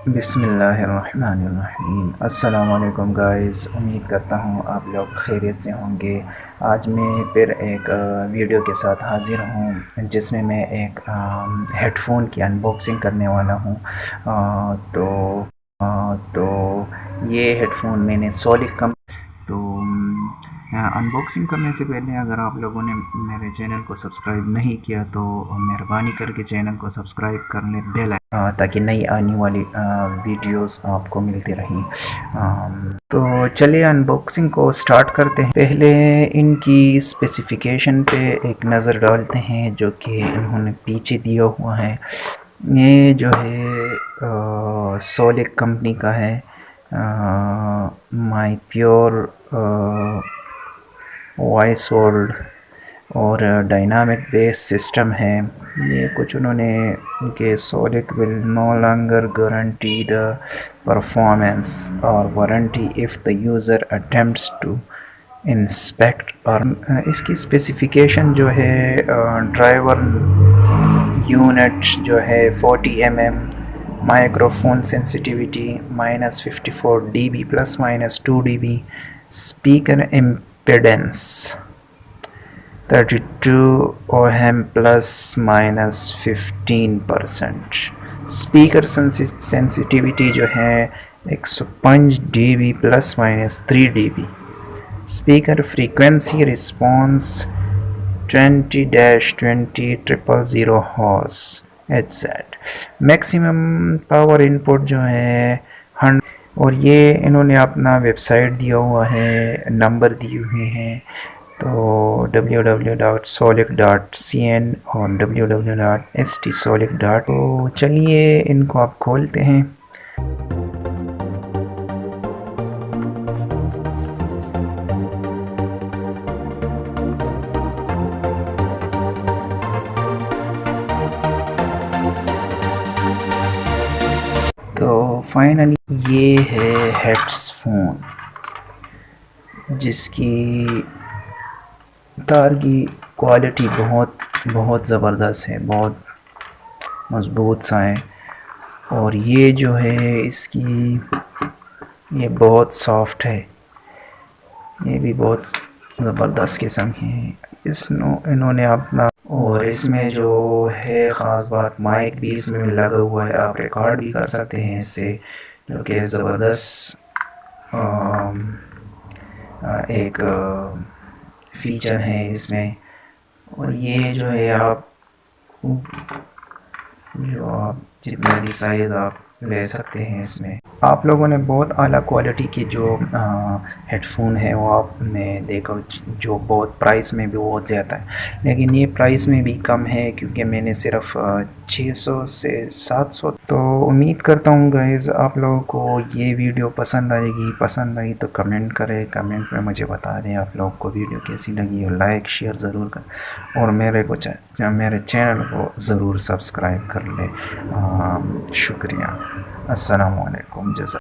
بسم اللہ الرحمن الرحیم۔ السلام علیکم گائز، امید کرتا ہوں آپ لوگ خیریت سے ہوں گے۔ آج میں پھر ایک ویڈیو کے ساتھ حاضر ہوں جس میں ایک ہیڈ فون کی انباکسنگ کرنے والا ہوں۔ تو یہ ہیڈ فون میں نے سولک انباکسنگ کرنے سے پہلے اگر آپ لوگوں نے میرے چینل کو سبسکرائب نہیں کیا تو مہربانی کر کے چینل کو سبسکرائب کر لیں، بیل تاکہ نئی آنے والی ویڈیوز آپ کو ملتی رہیں۔ تو چلیے انباکسنگ کو سٹارٹ کرتے ہیں۔ پہلے ان کی اسپیسیفیکیشن پہ ایک نظر ڈالتے ہیں جو کہ انہوں نے پیچھے دیا ہوا ہے۔ یہ جو ہے سولک کمپنی کا ہے، مائی پیور وائس ورلڈ اور ڈائنامک بیس سسٹم ہے۔ یہ کچھ انہوں نے کہ سولک will no longer guarantee the performance اور warranty of the user attempts to inspect, اور اس کی اسپیسیفیکیشن جو ہے ڈرائیور یونٹ جو ہے 40 mm، microphone sensitivity -54 dB ±2 dB، speaker impedance 32 ohm ±15%، speaker sensitivity جو ہے 105 dB ±3 dB، speaker frequency response 20-20 hertz HZ، maximum power input جو ہے 100، اور یہ انہوں نے اپنا ویب سائٹ دیا ہوا ہے، نمبر دیے ہوئے ہیں، تو www.solic.cn اور www.stsolic. تو چلیے ان کو آپ کھولتے ہیں۔ تو فائنلی یہ ہے ہیڈس فون، جس کی تار کی کوالٹی بہت زبردست ہے، بہت مضبوط سا ہے، اور یہ جو ہے اس کی یہ بہت سافٹ ہے، یہ بھی بہت زبردست قسم کی ہے۔ انہوں نے اپنا، اور اس میں جو ہے خاص بات مائک بھی اس میں لگا ہوا ہے، آپ ریکارڈ بھی کر سکتے ہیں اس سے، جو کہ زبردست ایک فیچر ہے اس میں۔ اور یہ جو ہے آپ جتنا بھی سائز آپ لے سکتے ہیں اس میں۔ آپ لوگوں نے بہت اعلیٰ کوالٹی کی جو ہیڈ فون ہے وہ آپ نے دیکھا، جو بہت پرائس میں بھی بہت زیادہ ہے، لیکن یہ پرائس میں بھی کم ہے کیونکہ میں نے صرف 600 سے 700۔ تو امید کرتا ہوں گائز آپ لوگوں کو یہ ویڈیو پسند آئی تو کمنٹ کریں، کمنٹ میں مجھے بتا دیں آپ لوگوں کو ویڈیو کیسی لگی، اور لائک شیئر ضرور کریں، اور میرے چینل کو ضرور سبسکرائب کر لیں۔ شکریہ، السلام علیکم، جزاک